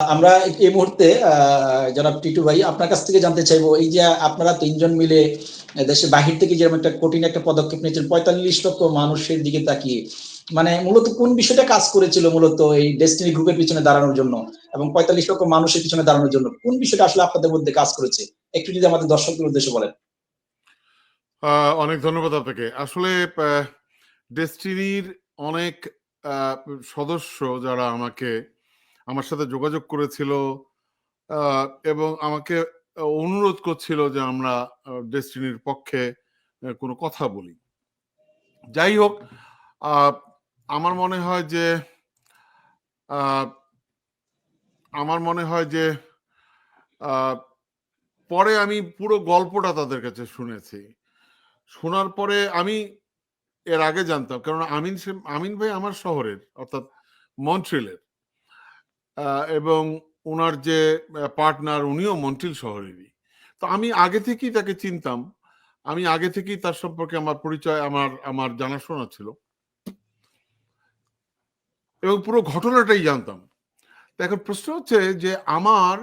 আমরা এই মুহূর্তে জনাব টিটু ভাই আপনার কাছ থেকে জানতে চাইবো, এই যে আপনারা তিনজন মিলে দেশের বাহির থেকে যেরকম একটা কঠিন একটা পদক্ষেপ নিয়েছেন ৪৫ লক্ষ মানুষের দিকে তাকিয়ে, মানে মূলত কোন বিষয়টা কাজ করেছিল মূলত এই ডেস্টিনি গ্রুপের পিছনে দাঁড়ানোর জন্য এবং ৪৫ লক্ষ মানুষের পিছনে দাঁড়ানোর জন্য কোন বিষয়টা আসলে আপনাদের মধ্যে কাজ করেছে, একটু যদি আমাদের দর্শকদের উদ্দেশ্যে বলেন। অনেক ধন্যবাদ আপনাকে। আসলে ডেস্টিনির অনেক সদস্য যারা আমার সাথে যোগাযোগ করেছিল এবং আমাকে অনুরোধ করছিল যে আমরা ডেস্টিনির পক্ষে কোনো কথা বলি। যাই হোক, আমার মনে হয় যে পরে আমি পুরো গল্পটা তাদের কাছে শুনেছি। শোনার পরে আমি এর আগে জানতাম, কারণ আমিন ভাই আমার শহরের, অর্থাৎ মন্ট্রিলের, এবং ওনার যে পার্টনার উনিও মন্ট্রিল শহরেরই। তো আমি আগে থেকেই তাকে চিনতাম, আমি আগে থেকেই তার সম্পর্কে আমার পরিচয়, আমার জানাশোনা ছিল এবং পুরো ঘটনাটাই জানতাম। এখন প্রশ্ন হচ্ছে যে আমার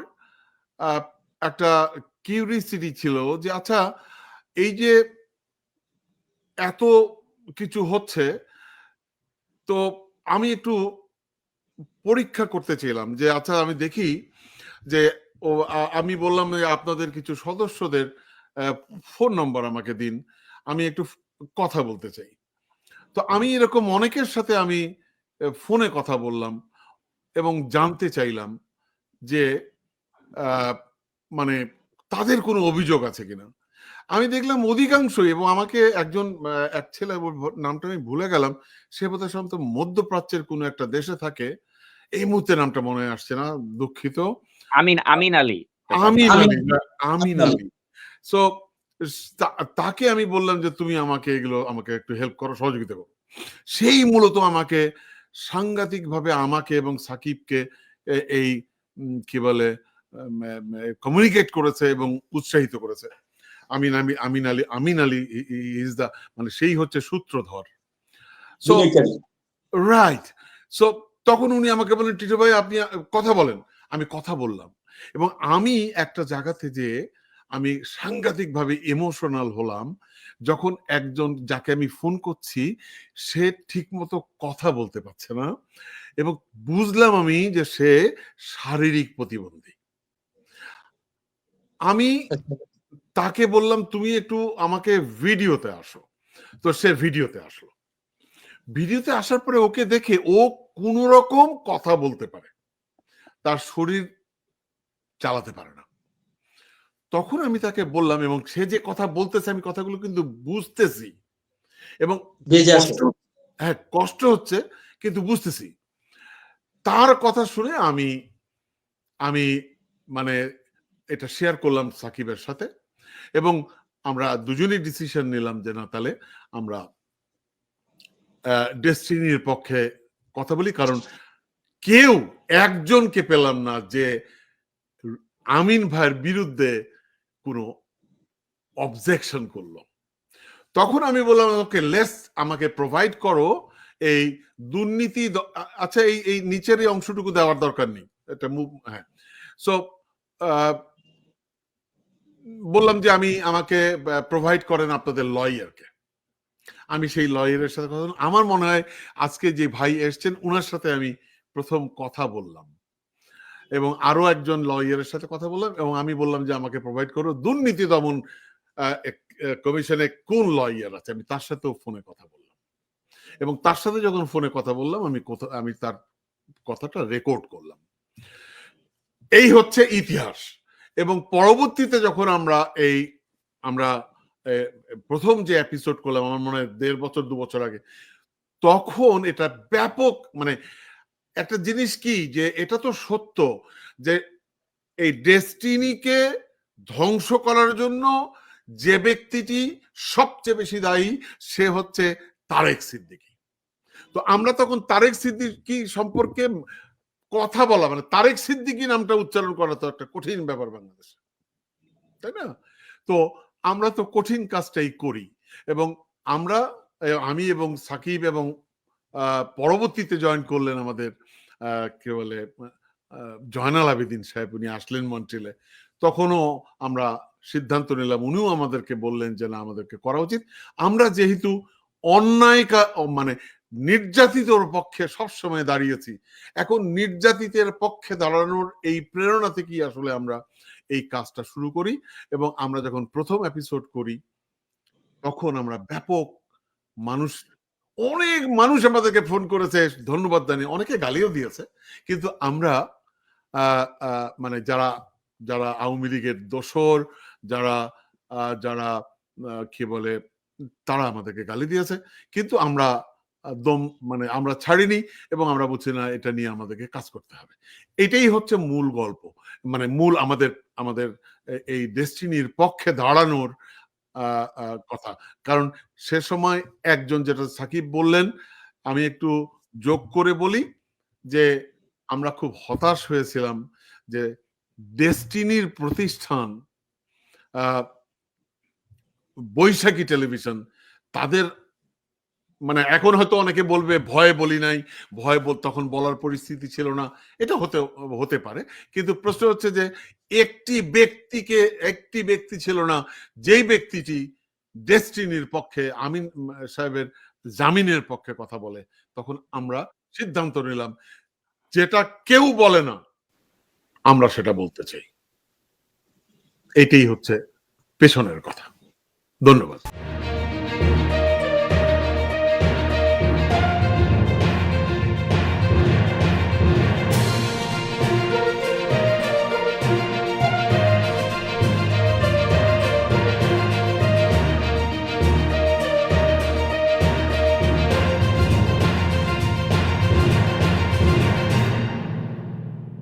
একটা কিউরিসিটি ছিল যে আচ্ছা, এই যে এত কিছু হচ্ছে, তো আমি একটু পরীক্ষা করতে চাইলাম যে আচ্ছা আমি দেখি যে আমি বললাম আপনাদের কিছু সদস্যদের ফোন নম্বর আমাকে দিন, আমি একটু কথা বলতে চাই। তো আমি এরকম অনেকের সাথে আমি ফোনে কথা বললাম এবং জানতে চাইলাম যে মানে তাদের কোনো অভিযোগ আছে কিনা। আমি দেখলাম অধিকাংশই, এবং আমাকে এক ছেলে, নামটা আমি ভুলে গেলাম, সে বোধহয় সম্ভবত মধ্যপ্রাচ্যের কোনো একটা দেশে থাকে, এই মুহূর্তে নামটা মনে আসছে না, দুঃখিত। আমিন আলী। সো তাকে আমি বললাম যে তুমি আমাকে একটু হেল্প করো, সহযোগিতা করো। সেই মূলত আমাকে সাংঘাতিকভাবে আমাকে এবং সাকিবকে এই কি বলে কমিউনিকেট করেছে এবং উৎসাহিত করেছে। আমিন আলী ইজ দা, মানে সেই হচ্ছে সূত্রধর। সো রাইট, সো তখন উনি আমাকে বলেন টিটু ভাই আপনি কথা বলেন। আমি কথা বললাম এবং আমি একটা জায়গাতে যে আমি সাংঘাতিকভাবে ইমোশনাল হলাম যখন একজন যাকে আমি ফোন করছি সে ঠিক মতো কথা বলতে পারছে না, এবং বুঝলাম আমি যে সে শারীরিক প্রতিবন্ধী। আমি তাকে বললাম তুমি একটু আমাকে ভিডিওতে আসো। তো সে ভিডিওতে আসলো। ভিডিওতে আসার পরে ওকে দেখে ও কোন রকম কথা বলতে পারে, তার শরীর চালাতে পারে না। তখন আমি তাকে বললাম, এবং সে যে কথা বলতেছে আমি কথাগুলো কিন্তু বুঝতেছি, এবং কষ্ট হচ্ছে কিন্তু বুঝতেছি। তার কথা শুনে আমি মানে এটা শেয়ার করলাম সাকিবের সাথে, এবং আমরা দুজনেই ডিসিশন নিলাম যে না, তাহলে আমরা ডেস্টিনির পক্ষে কথা বলি, কারণ কেউ একজনকে পেলাম না যে আমিন ভাইয়ের বিরুদ্ধে কোনো অবজেকশন করলো। তখন আমি বললাম ওকে আমাকে প্রোভাইড করো এই দুর্নীতি, আচ্ছা এই নিচের এই অংশটুকু দেওয়ার দরকার নেই, এটা হ্যাঁ। সো বললাম যে আমাকে প্রোভাইড করেন আপনাদের লয়ারকে। আমি সেই লয়ারের সাথে কথা বললাম। আমার মনে হয় আজকে যে ভাই এসছেন ওনার সাথে আমি প্রথম কথা বললাম, এবং আরো একজন লয়ারের সাথে কথা বললাম, এবং আমি বললাম যে আমাকে প্রোভাইড করো দুর্নীতি দমন কমিশনে কোন লয়ার আছে। আমি তার সাথেও ফোনে কথা বললাম, এবং তার সাথে যখন ফোনে কথা বললাম আমি তার কথাটা রেকর্ড করলাম। এই হচ্ছে ইতিহাস। এবং পরবর্তীতে যখন আমরা প্রথম যে এপিসোড করলাম, আমার মনে হয় 1.5 বছর 2 বছর আগে, তখন এটা ব্যাপক, মানে একটা জিনিস কি যে এটা তো সত্য যে এই ডেস্টিনিকে ধ্বংস করার জন্য যে ব্যক্তিটি সবচেয়ে বেশি দায়ী সে হচ্ছে তারেক সিদ্দিকী। তো আমরা তখন তারেক সিদ্দিকী সম্পর্কে কথা বলা, মানে তারেক সিদ্দিকী নামটা উচ্চারণ করা তো একটা কঠিন ব্যাপার বাংলাদেশে, তাই না? তো আমরা তো কঠিন কাজটাই করি, এবং আমি এবং সাকিব, এবং পরবর্তীতে জয়েন করলেন আমাদের কি বলে জয়নাল আবেদিন সাহেব উনি আসলেন মন্ট্রিলে, তখনও আমরা সিদ্ধান্ত নিলাম, উনিও আমাদেরকে বললেন যে না আমাদেরকে করা উচিত। আমরা যেহেতু অন্যায় মানে নির্যাতিতর পক্ষে সবসময় দাঁড়িয়েছি, এখন নির্যাতিতের পক্ষে দাঁড়ানোর এই প্রেরণা থেকেই আসলে আমরা এই কাজটা শুরু করি। এবং আমরা যখন প্রথম এপিসোড করি তখন আমরা ব্যাপক মানুষ, অনেক মানুষ আমাদেরকে ফোন করেছে, ধন্যবাদ জানিয়ে, অনেকে গালিও দিয়েছে। কিন্তু আমরা মানে যারা যারা আওয়ামী লীগের দোসর, যারা যারা কি বলে, তারা আমাদেরকে গালি দিয়েছে, কিন্তু আমরা দম মানে আমরা ছাড়িনি এবং আমরা বলছি না এটা নিয়ে আমাদেরকে কাজ করতে হবে। এটাই হচ্ছে মূল গল্প, মানে মূল আমাদের আমাদের এই ডেস্টিনির পক্ষে দাঁড়ানোর কথা। কারণ সে সময় একজন, যেটা সাকিব বললেন, আমি একটু যোগ করে বলি যে আমরা খুব হতাশ হয়েছিলাম যে ডেস্টিনির প্রতিষ্ঠান বৈশাখী টেলিভিশন, তাদের মানে এখন হয়তো অনেকে বলবে ভয়ে বলি নাই, ভয় তখন বলার পরিস্থিতি ছিল না, এটা হতে পারে। কিন্তু প্রশ্ন হচ্ছে যে একটি ব্যক্তি ছিল না যেই ব্যক্তিটি ডেস্টিনির পক্ষে, আমিন সাহেবের জামিনের পক্ষে কথা বলে। তখন আমরা সিদ্ধান্ত নিলাম যেটা কেউ বলে না আমরা সেটা বলতে চাই। এটাই হচ্ছে পেছনের কথা। ধন্যবাদ।